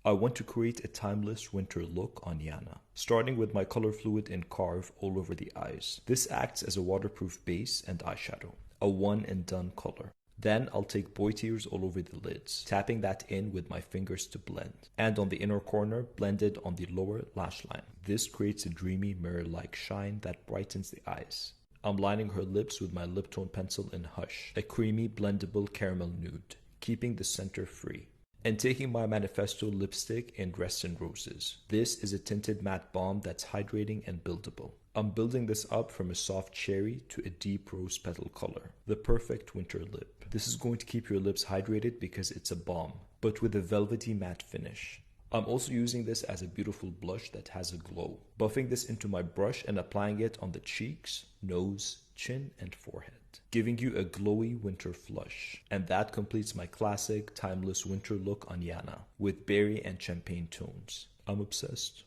I want to create a timeless winter look on Yana, starting with my color fluid in Carve all over the eyes. This acts as a waterproof base and eyeshadow, a one and done color. Then I'll take boy tears all over the lids, tapping that in with my fingers to blend. And on the inner corner, blended on the lower lash line. This creates a dreamy mirror-like shine that brightens the eyes. I'm lining her lips with my lip tone pencil in Hush, a creamy blendable caramel nude, keeping the center free. And taking my Manifesto lipstick in Dressed in Roses. This is a tinted matte balm that's hydrating and buildable. I'm building this up from a soft cherry to a deep rose petal color, the perfect winter lip. This is going to keep your lips hydrated because it's a balm, but with a velvety matte finish. I'm also using this as a beautiful blush that has a glow. Buffing this into my brush and applying it on the cheeks, nose, chin, and forehead, giving you a glowy winter flush. And that completes my classic, timeless winter look on Yana, with berry and champagne tones. I'm obsessed.